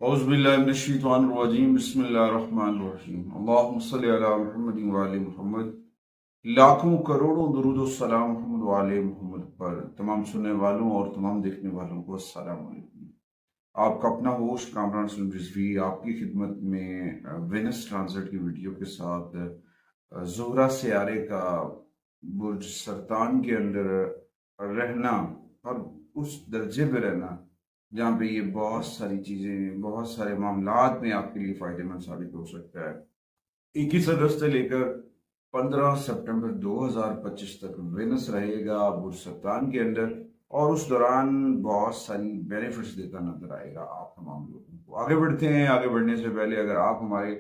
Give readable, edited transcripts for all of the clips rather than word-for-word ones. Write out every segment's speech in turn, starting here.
औज़ुबिल्लाहिमिनश्शैतानिर्रजीम बिस्मिल्लाहिर्रहमानिर्रहीम अल्लाहुम्मा सल्लि अला मुहम्मद व आले मुहम्मद। लाखों करोड़ों दुरूद व सलाम मोहम्मद व आले मोहम्मद पर तमाम सुनने वालों और तमाम देखने वालों को अस्सलाम वालेकुम। आपका अपना होस्ट कामरान सलीम रिजवी आपकी खिदमत में वेनस ट्रांजिट की वीडियो के साथ ज़ोहरा सियारे का बुर्ज सरतान के अंदर रहना और उस दर्जे पे रहना जहाँ पे ये बहुत सारी चीज़ें बहुत सारे मामलात में आपके लिए फ़ायदेमंद साबित हो सकता है। 21 अगस्त से लेकर 15 सितंबर 2025 तक वेनस रहेगा बुर्ज सरतान के अंदर और उस दौरान बहुत सारी बेनिफिट्स देता नजर आएगा आप तमाम लोगों को। आगे बढ़ते हैं। आगे बढ़ने से पहले अगर आप हमारे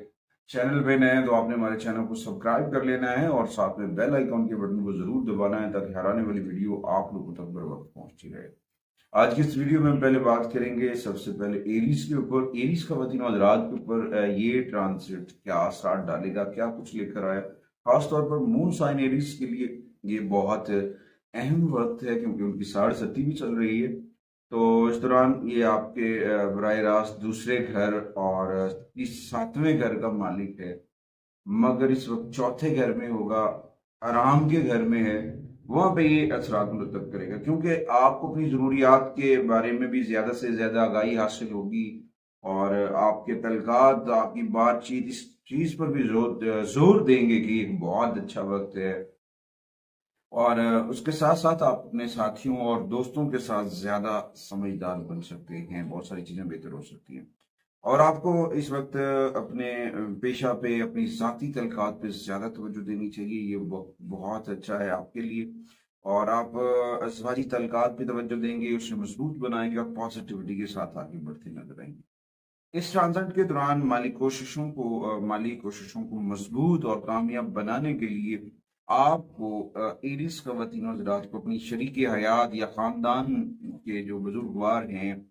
चैनल पे नए हैं तो आपने हमारे चैनल को सब्सक्राइब कर लेना है और साथ में बेल आइकॉन के बटन को जरूर दबाना है ताकि हर आने वाली वीडियो आप लोगों तक बर वक्त पहुंचती रहे। आज की इस वीडियो में हम पहले बात करेंगे सबसे पहले एरीज के ऊपर। एरीज खवातीन और हज़रात के ऊपर ये ट्रांजिट क्या असर डालेगा, क्या कुछ लेकर आया। खासतौर पर मून साइन एरीज के लिए ये बहुत अहम वक्त है क्योंकि उनकी 7.5 भी चल रही है। तो इस दौरान ये आपके बराह रास्त दूसरे घर और इस 7वें घर का मालिक है, मगर इस वक्त चौथे घर में होगा, आराम के घर में है। वहां पे ये असरात मुरतब करेगा क्योंकि आपको अपनी ज़रूरियात के बारे में भी ज़्यादा से ज़्यादा आगाही हासिल होगी और आपके तलकात आपकी बातचीत इस चीज़ पर भी जोर देंगे कि एक बहुत अच्छा वक्त है। और उसके साथ साथ आप अपने साथियों और दोस्तों के साथ ज़्यादा समझदार बन सकते हैं, बहुत सारी चीज़ें बेहतर हो सकती हैं। और आपको इस वक्त अपने पेशा पे अपनी ज़ाती तलकात पे ज़्यादा तवज्जो देनी चाहिए। ये बहुत अच्छा है आपके लिए। और आप अज़वाजी तलकात पे तवज्जो देंगे, उसे मजबूत बनाएंगे और पॉजिटिविटी के साथ आगे बढ़ते नजर आएंगे। इस ट्रांजिट के दौरान माली कोशिशों को मजबूत और कामयाब बनाने के लिए आपको एरिस खवातीन और हज़रात को अपनी शरीक हयात या ख़ानदान के जो बुजुर्गवार हैं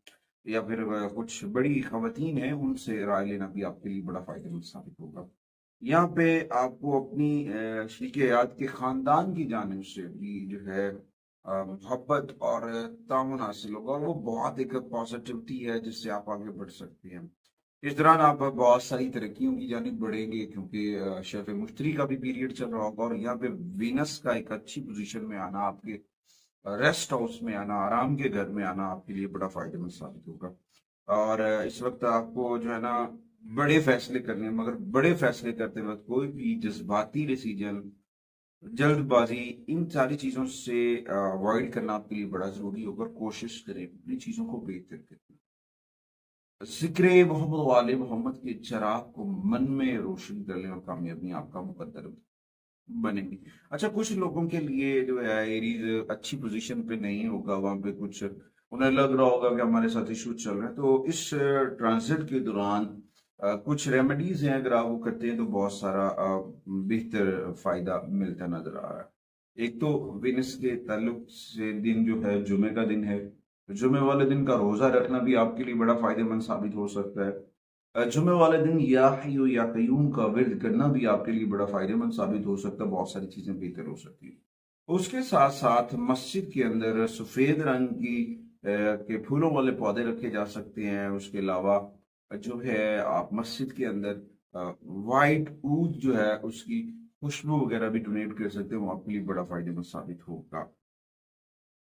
या फिर कुछ बड़ी खवातीन हैं उनसे राय लेना भी आपके लिए बड़ा फायदेमंद साबित होगा। यहाँ पे आपको अपनी शरीक हयात के ख़ानदान की जानिब से भी जो है मोहब्बत और तामुन हासिल होगा और वो बहुत एक पॉजिटिविटी है जिससे आप आगे बढ़ सकते हैं। इस दौरान आप बहुत सारी तरक्कियों की जानिब बढ़ेंगे क्योंकि शर्फ मुश्तरी का भी पीरियड चल रहा होगा और यहाँ पे वीनस का एक अच्छी पोजीशन में आना, आपके रेस्ट हाउस में आना, आराम के घर में आना आपके लिए बड़ा फायदेमंद साबित होगा। और इस वक्त आपको जो है ना बड़े फैसले करने हैं, मगर बड़े फैसले करते वक्त कोई भी जज्बाती डिसीजन, जल्दबाजी, इन सारी चीजों से अवॉइड करना आपके लिए बड़ा जरूरी होगा। कोशिश करें अपनी चीजों को बेहतर करें। जिक्र मोहम्मद वाले मोहम्मद के चराग को मन में रोशन कर लें और कामयाबी आपका मुकद्दर बनेगी। अच्छा, कुछ लोगों के लिए जो है एरीज अच्छी पोजीशन पे नहीं होगा, वहां पे कुछ उन्हें लग रहा होगा कि हमारे साथ इशू चल रहे हैं। तो इस ट्रांजिट के दौरान कुछ रेमेडीज हैं, अगर आप वो करते हैं तो बहुत सारा बेहतर फायदा मिलता नजर आ रहा है। एक तो वेनस के ताल्लुक से दिन जो है जुमे का दिन है। जुमे वाले दिन का रोजा रखना भी आपके लिए बड़ा फायदेमंद साबित हो सकता है। जुमे वाले दिन या हय्यु या कय्यूम का विर्द करना भी आपके लिए बड़ा फायदेमंद साबित हो सकता है। बहुत सारी चीजें बेहतर हो सकती है। उसके साथ साथ मस्जिद के अंदर सफेद रंग के फूलों वाले पौधे रखे जा सकते हैं। उसके अलावा जो है आप मस्जिद के अंदर वाइट ऊद जो है उसकी खुशबू वगैरह भी डोनेट कर सकते हैं, वो आपके लिए बड़ा फायदेमंद साबित होगा।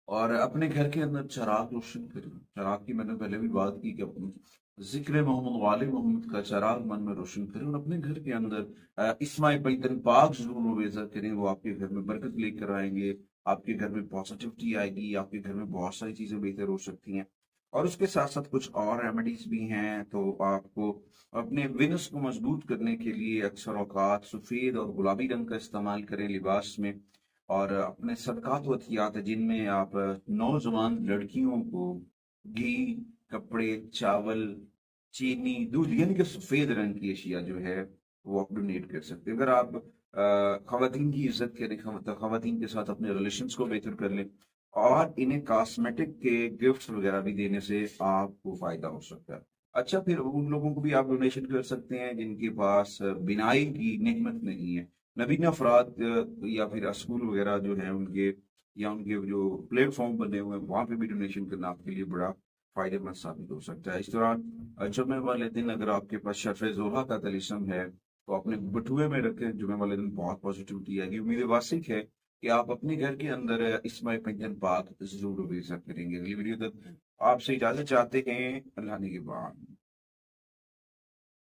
और अपने घर के अंदर चराग रोशन करें। चराग की मैंने पहले भी बात की कि अपनी जिक्र मोहम्मद वाले मोहम्मद का चराग मन में रोशन करें और अपने घर के अंदर इस्माइल पैतन पाक जरूर मुवेजा करें। वो आपके घर में बरकत लेकर आएंगे, आपके घर में पॉजिटिविटी आएगी, आपके घर में बहुत सारी चीजें बेहतर हो सकती हैं। और उसके साथ साथ कुछ और रेमेडीज भी हैं। तो आपको अपने विनस को मजबूत करने के लिए अक्सर औकात सफेद और गुलाबी रंग का इस्तेमाल करें लिबास में। और अपने सदकात वतियात जिनमें आप नौजवान लड़कियों को घी, कपड़े, चावल, चीनी, दूध यानी कि सफेद रंग की अशिया जो है वो आप डोनेट कर सकते हैं। अगर आप खवातीन की इज्जत करें, खवातीन के साथ अपने रिलेशंस को बेहतर कर लें और इन्हें कॉस्मेटिक के गिफ्ट्स वगैरह भी देने से आपको फायदा हो सकता है। अच्छा, फिर उन लोगों को भी आप डोनेशन कर सकते हैं जिनके पास बिनाई की नेमत नहीं है। नबीना अफराद या फिर स्कूल वगैरह जो है उनके या उनके जो प्लेटफॉर्म बने हुए हैं वहां पे भी डोनेशन करना आपके लिए बड़ा فائدے مند ثابت ہو سکتا ہے۔ اس دوران جمعے والے دن اگر آپ کے پاس شرف ضحیٰ کا طلسم ہے تو اپنے بٹوے میں رکھیں، جمعے والے دن بہت پازیٹیوٹی آئے گی۔ امید واسق ہے کہ آپ اپنے گھر کے اندر اسماء پنجن پاک ضرور بھیجا کریں گے۔ اگلی ویڈیو تک آپ سے اجازت چاہتے ہیں، اللہ نے کے بعد۔